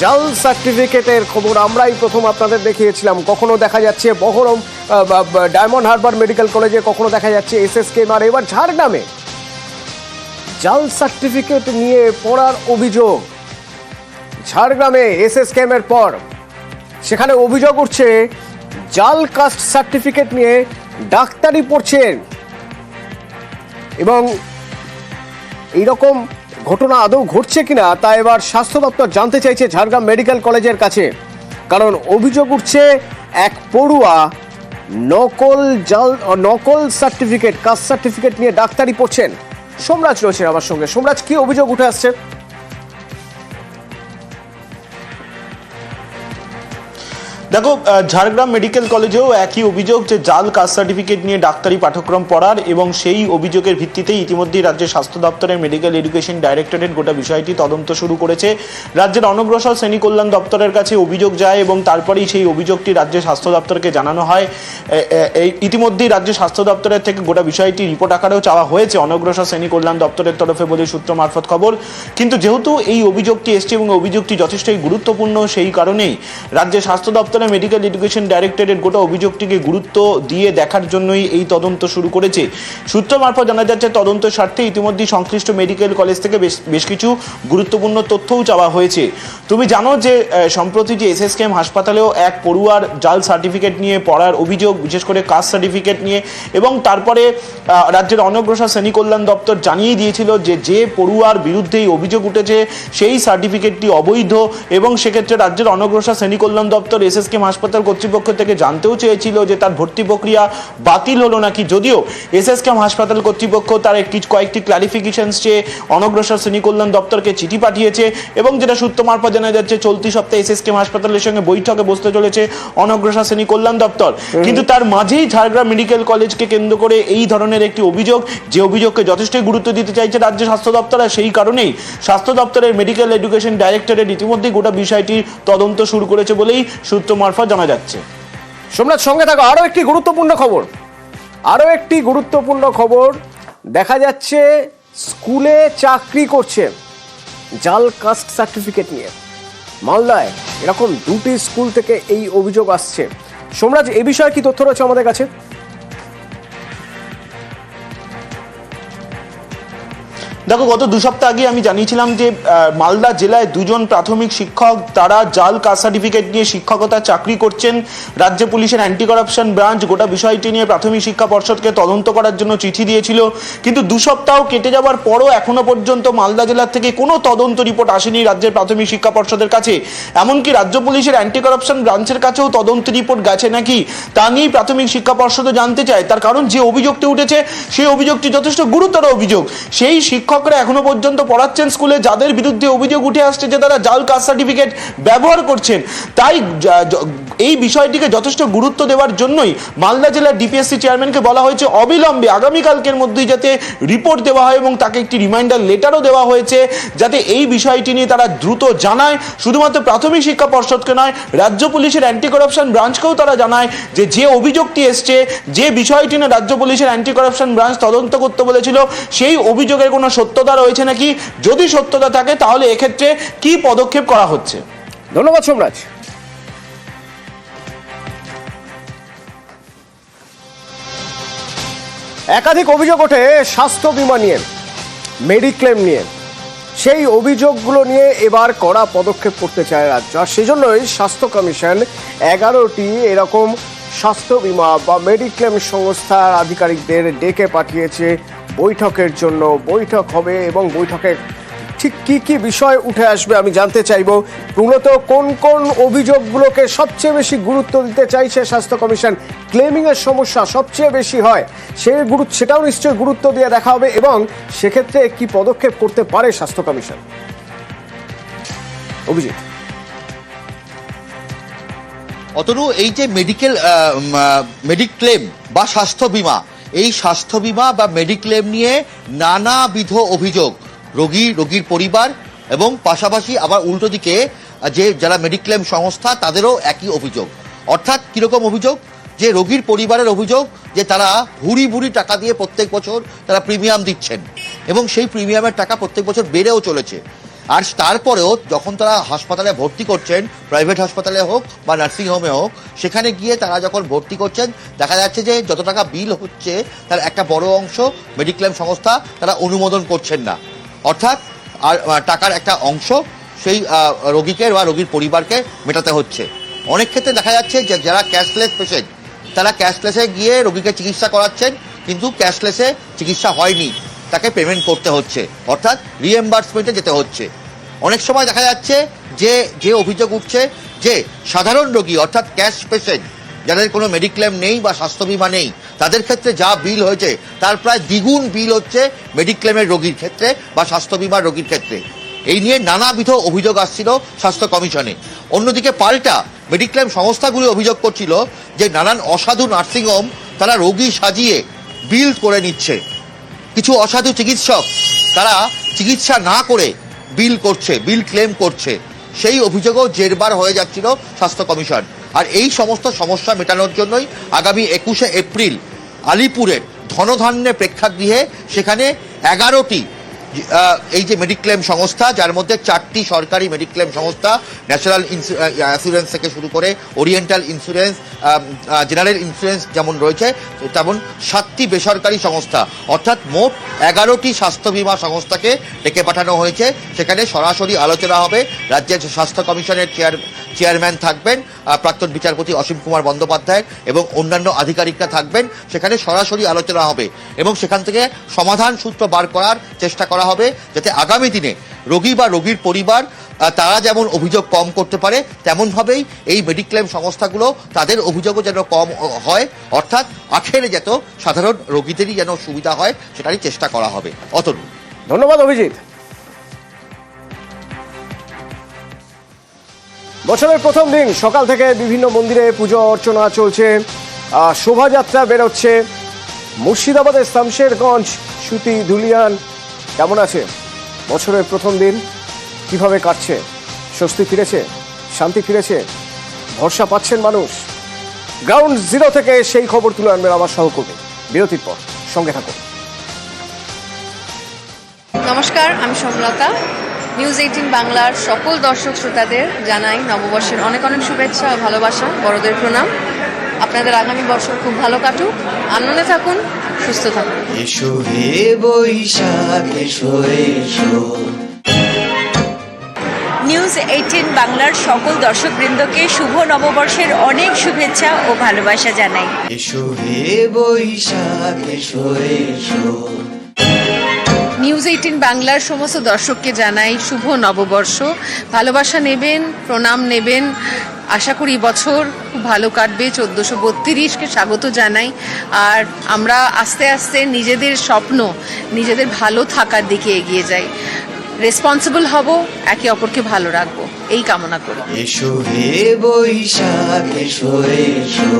জাল সার্টিফিকেটের খবর আমরাই প্রথম আপনাদের দেখিয়েছিলাম। কখনো দেখা যাচ্ছে বহরম ডায়মন্ড হারবার মেডিকেল কলেজে, কখনো দেখা যাচ্ছে এসএসকেএম, আর এবার ঝাড়গ্রামে জাল সার্টিফিকেট নিয়ে পড়ার অভিযোগ। ঝাড়গ্রামে এসএসকেএম এর পর সেখানে অভিযোগ উঠছে জাল কাস্ট সার্টিফিকেট নিয়ে ডাক্তারি পড়ছেন, এবং এইরকম ঘটনা আদৌ ঘটছে কিনা তা এবার স্বাস্থ্য দপ্তর জানতে চাইছে ঝাড়গ্রাম মেডিকেল কলেজের কাছে। কারণ অভিযোগ উঠছে এক পড়ুয়া নকল সার্টিফিকেট, কাস্ট সার্টিফিকেট নিয়ে ডাক্তারি পড়ছেন। সোমরাজ রয়েছে আমার সঙ্গে। সোমরাজ, কি অভিযোগ উঠে আসছে? দেখো, ঝাড়গ্রাম মেডিকেল কলেজেও একই অভিযোগ যে জাল কাস্ট সার্টিফিকেট নিয়ে ডাক্তারি পাঠ্যক্রম পড়ার, এবং সেই অভিযোগের ভিত্তিতেই ইতিমধ্যেই রাজ্যের স্বাস্থ্য দপ্তরের মেডিকেল এডুকেশন ডাইরেক্টরেট গোটা বিষয়টি তদন্ত শুরু করেছে। রাজ্যের অনগ্রসর শ্রেণী কল্যাণ দপ্তরের কাছে অভিযোগ যায় এবং তারপরেই সেই অভিযোগটি রাজ্যের স্বাস্থ্য দপ্তরকে জানানো হয়। ইতিমধ্যেই রাজ্যের স্বাস্থ্য দপ্তরের থেকে গোটা বিষয়টি রিপোর্ট আকারেও চাওয়া হয়েছে অনগ্রসর শ্রেণী কল্যাণ দপ্তরের তরফে বলে সূত্র মারফত খবর। কিন্তু যেহেতু এই অভিযোগটি এসছে এবং অভিযোগটি যথেষ্টই গুরুত্বপূর্ণ, সেই কারণেই রাজ্যের স্বাস্থ্য দপ্তর মেডিকেল এডুকেশন ডাইরেক্টরেট গোটা অভিযোগটিকে গুরুত্ব দিয়ে দেখার জন্যই এই তদন্ত শুরু করেছে। সূত্র মারফত জানা যাচ্ছে তদন্তের স্বার্থে ইতিমধ্যেই সংশ্লিষ্ট মেডিকেল কলেজ থেকে বেশ কিছু গুরুত্বপূর্ণ তথ্যও চাওয়া হয়েছে। তুমি জানো যে সম্প্রতি যে এসএসকেএম হাসপাতালেও এক পড়ুয়ার জাল সার্টিফিকেট নিয়ে পড়ার অভিযোগ, বিশেষ করে কাস্ট সার্টিফিকেট নিয়ে, এবং তারপরে রাজ্যের অনগ্রসর শ্রেণী কল্যাণ দপ্তর জানিয়ে দিয়েছিল যে পড়ুয়ার বিরুদ্ধে এই অভিযোগ উঠেছে সেই সার্টিফিকেটটি অবৈধ, এবং সেক্ষেত্রে রাজ্যের অনগ্রসর শ্রেণী কল্যাণ দপ্তর এসএসকেএম হাসপাতাল কর্তৃপক্ষ থেকে জানতেও চেয়েছিল যে তার ভর্তি প্রক্রিয়া বাতিল হলো নাকি। যদিও এসএসকেএম হাসপাতাল কর্তৃপক্ষ তার কয়েকটি ক্লারিফিকেশনস চেয়ে অনগ্রসর শ্রেণী কল্যাণ দপ্তরকে চিঠি পাঠিয়েছে, এবং যেটা সূত্র মারফত জানা যাচ্ছে চলতি সপ্তাহে এসএসকেএম হাসপাতালের সঙ্গে বৈঠকে বসতে চলেছে অনগ্রসর শ্রেণী কল্যাণ দপ্তর। কিন্তু তার মাঝেই ঝাড়গ্রাম মেডিকেল কলেজকে কেন্দ্র করে এই ধরনের একটি অভিযোগ, যে অভিযোগকে যথেষ্টই গুরুত্ব দিতে চাইছে রাজ্য স্বাস্থ্য দপ্তর, আর সেই কারণেই স্বাস্থ্য দপ্তরের মেডিকেল এডুকেশন ডাইরেক্টরেট ইতিমধ্যেই গোটা বিষয়টি তদন্ত শুরু করেছে বলেই সূত্র মারফত জানা যাচ্ছে। সোমনাথ, সঙ্গে থাকো। আরো একটি গুরুত্বপূর্ণ খবর দেখা যাচ্ছে স্কুলে চাকরি করছে জাল কাস্ট সার্টিফিকেট নিয়ে। মালদায় এরকম দুটি স্কুল থেকে এই অভিযোগ আসছে। সোমরাজ, এই বিষয়ে কি তথ্য রয়েছে আমাদের কাছে? দেখো, গত 2 সপ্তাহ আগে আমি জানিয়েছিলাম যে মালদা জেলায় 2 জন প্রাথমিক শিক্ষক তারা জাল কাস্ট সার্টিফিকেট নিয়ে শিক্ষকতার চাকরি করছেন। রাজ্য পুলিশের অ্যান্টি করাপশন ব্রাঞ্চ গোটা বিষয়টি নিয়ে প্রাথমিক শিক্ষা পর্ষদকে তদন্ত করার জন্য চিঠি দিয়েছিল। কিন্তু 2 সপ্তাহ কেটে যাওয়ার পরও এখনো পর্যন্ত মালদা জেলার থেকে কোনো তদন্ত রিপোর্ট আসেনি রাজ্যের প্রাথমিক শিক্ষা পর্ষদের কাছে। এমনকি রাজ্য পুলিশের অ্যান্টি করাপশন ব্রাঞ্চের কাছেও তদন্ত রিপোর্ট গেছে নাকি তা নিয়েই প্রাথমিক শিক্ষা পর্ষদও জানতে চায়। তার কারণ, যে অভিযোগটি উঠেছে সেই অভিযোগটি যথেষ্ট গুরুতর অভিযোগ। সেই শিক্ষকরা এখনো পর্যন্ত পড়াচ্ছেন স্কুলে যাদের বিরুদ্ধে অভিযোগ উঠে আসছে যে তারা জাল কাস্ট সার্টিফিকেট ব্যবহার করছেন। তাই এই বিষয়টিকে যথেষ্ট গুরুত্ব দেওয়ার জন্যই মালদা জেলার ডিপিএসসি চেয়ারম্যানকে বলা হয়েছে অবিলম্বে আগামীকালকের মধ্যেই যাতে রিপোর্ট দেওয়া হয়, এবং তাকে একটি রিমাইন্ডার লেটারও দেওয়া হয়েছে যাতে এই বিষয়টি নিয়ে তারা দ্রুত জানায়। শুধুমাত্র প্রাথমিক শিক্ষা পর্ষদকে নয়, রাজ্য পুলিশের অ্যান্টি করাপশন ব্রাঞ্চকেও তারা জানায় যে অভিযোগটি এসছে, যে বিষয়টি নিয়ে রাজ্য পুলিশের অ্যান্টি করাপশন ব্রাঞ্চ তদন্ত করতে বলেছিল, সেই অভিযোগের কোনো সত্যতা রয়েছে নাকি, যদি সত্যতা থাকে তাহলে এক্ষেত্রে কি পদক্ষেপ করা হচ্ছে। ধন্যবাদ সোমরাজ। একাধিক অভিযোগ ওঠে স্বাস্থ্য বীমা নিয়ে, মেডিক্লেম নিয়ে। সেই অভিযোগগুলো নিয়ে এবার কড়া পদক্ষেপ করতে চায় রাজ্য, আর সেজন্যই স্বাস্থ্য কমিশন 11টি এরকম স্বাস্থ্য বীমা বা মেডিক্লেম সংস্থার আধিকারিকদের ডেকে পাঠিয়েছে বৈঠকের জন্য। বৈঠক হবে এবং বৈঠকে ঠিক কি কি বিষয় উঠে আসবে আমি জানতে চাইব। মূলত কোন কোন অভিযোগগুলোকে সবচেয়ে বেশি গুরুত্ব দিতে চাইছে স্বাস্থ্য কমিশন, ক্লেমিং এর সমস্যা সবচেয়ে বেশি হয় সেটাও নিশ্চয়ই গুরুত্ব দিয়ে দেখা হবে, এবং সেক্ষেত্রে কি পদক্ষেপ করতে পারে স্বাস্থ্য কমিশন। অভিজিৎ। অতনু, এই যে মেডিক্লেম বা স্বাস্থ্য বীমা, এই স্বাস্থ্য বীমা বা মেডিক্লেম নিয়ে নানাবিধ অভিযোগ রোগীর পরিবার, এবং পাশাপাশি আবার উল্টো দিকে যারা মেডিক্লেম সংস্থা তাদেরও একই অভিযোগ। অর্থাৎ কিরকম অভিযোগ? যে রোগীর পরিবারের অভিযোগ যে তারা ভুরি টাকা দিয়ে প্রত্যেক বছর তারা প্রিমিয়াম দিচ্ছেন, এবং সেই প্রিমিয়ামের টাকা প্রত্যেক বছর বেড়েও চলেছে। আর তারপরেও যখন তারা হাসপাতালে ভর্তি করছেন, প্রাইভেট হাসপাতালে হোক বা নার্সিং হোমে হোক, সেখানে গিয়ে তারা যখন ভর্তি করছেন দেখা যাচ্ছে যে যত টাকা বিল হচ্ছে তার একটা বড় অংশ মেডিক্লেম সংস্থা তারা অনুমোদন করছেন না। অর্থাৎ আর টাকার একটা অংশ সেই রোগীকে বা রোগীর পরিবারকে মেটাতে হচ্ছে। অনেক ক্ষেত্রে দেখা যাচ্ছে যে যারা ক্যাশলেস পেশেন্ট তারা ক্যাশলেসে গিয়ে রোগীকে চিকিৎসা করাচ্ছেন, কিন্তু ক্যাশলেসে চিকিৎসা হয়নি, তাকে পেমেন্ট করতে হচ্ছে, অর্থাৎ রিএম্বার্সমেন্টে যেতে হচ্ছে। অনেক সময় দেখা যাচ্ছে যে অভিযোগ উঠছে যে সাধারণ রোগী অর্থাৎ ক্যাশ পেশেন্ট যাদের কোনো মেডিক্লেম নেই বা স্বাস্থ্য বীমা নেই, তাদের ক্ষেত্রে যা বিল হয়েছে তার প্রায় দ্বিগুণ বিল হচ্ছে মেডিক্লেমের রোগীর ক্ষেত্রে বা স্বাস্থ্য বীমার রোগীর ক্ষেত্রে। এই নিয়ে নানাবিধ অভিযোগ আসছিল স্বাস্থ্য কমিশনে। অন্যদিকে পাল্টা মেডিক্লেম সংস্থাগুলি অভিযোগ করছিল যে নানান অসাধু নার্সিংহোম তারা রোগী সাজিয়ে বিল করে নিচ্ছে। কিছু অসাধু চিকিৎসক তারা চিকিৎসা না করে বিল করছে, বিল ক্লেম করছে। সেই অভিযোগও জেরবার হয়ে যাচ্ছিল স্বাস্থ্য কমিশন। আর এই সমস্ত সমস্যা মেটানোর জন্যই আগামী 21শে এপ্রিল আলিপুরের ধনধান্যে প্রেক্ষাগৃহে সেখানে 11টি এই যে মেডিক্লেম সংস্থা, যার মধ্যে 4টি সরকারি মেডিক্লেম সংস্থা, ন্যাশনাল ইন্স্যুরেন্স থেকে শুরু করে ওরিয়েন্টাল ইন্স্যুরেন্স, জেনারেল ইন্স্যুরেন্স যেমন রয়েছে, তেমন 7টি বেসরকারি সংস্থা, অর্থাৎ মোট 11টি স্বাস্থ্য বীমা সংস্থাকে ডেকে পাঠানো হয়েছে। সেখানে সরাসরি আলোচনা হবে। রাজ্যের স্বাস্থ্য কমিশনের চেয়ারম্যান থাকবেন প্রাক্তন বিচারপতি অসীম কুমার বন্দ্যোপাধ্যায় এবং অন্যান্য আধিকারিকরা থাকবেন। সেখানে সরাসরি আলোচনা হবে এবং সেখান থেকে সমাধান সূত্র বার করার চেষ্টা করা হবে, যাতে আগামী দিনে রোগী বা রোগীর পরিবার তারা যেমন অভিযোগ কম করতে পারে, তেমনভাবেই এই মেডিক্লেম সংস্থাগুলো তাদের অভিযোগও যেন কম হয়, অর্থাৎ আখেরে যত সাধারণ রোগীদেরই যেন সুবিধা হয় সেটারই চেষ্টা করা হবে। অতনু, ধন্যবাদ অভিজিৎ। বছরের প্রথম দিন সকাল থেকে বিভিন্ন মন্দিরে পুজো অর্চনা চলছে, শোভাযাত্রা বেরোচ্ছে। মুর্শিদাবাদের শামশেরগঞ্জ সুতি ধুলিয়ান কেমন আছে? বছরের প্রথম দিন কিভাবে কাটছে? স্বস্তি ফিরেছে? শান্তি ফিরেছে? ভরসা পাচ্ছেন মানুষ? গ্রাউন্ড জিরো থেকে সেই খবর তুলে আনবেন আমার সহকর্মী। বিরতির পর সঙ্গে থাকুন। নমস্কার, আমি সমলতা। নিউজ 18 বাংলার সকল দর্শক শ্রোতাদের জানাই নববর্ষের অনেক অনেক শুভেচ্ছা ও ভালোবাসা, বড়দের প্রণাম। আপনাদের আগামী বছর খুব ভালো কাটুক, আনন্দে থাকুন, সুস্থ থাকুন। এসো হে বৈশাখ এসো এসো। নিউজ 18 বাংলার সকল দর্শকবৃন্দকে শুভ নববর্ষের অনেক শুভেচ্ছা ও ভালোবাসা জানাই। এসো হে বৈশাখ এসো এসো। নিউজ 18 বাংলার সমস্ত দর্শককে জানাই শুভ নববর্ষ। ভালোবাসা নেবেন, প্রণাম নেবেন। আশা করি বছর খুব ভালো কাটবে। 1432কে স্বাগত জানাই। আর আমরা আস্তে আস্তে নিজেদের স্বপ্ন, নিজেদের ভালো থাকার দিকে এগিয়ে যাই। রেসপন্সিবল হব, একে অপরকে ভালো রাখবো, এই কামনা করি। এসো হে বৈশাখ এসো এসো।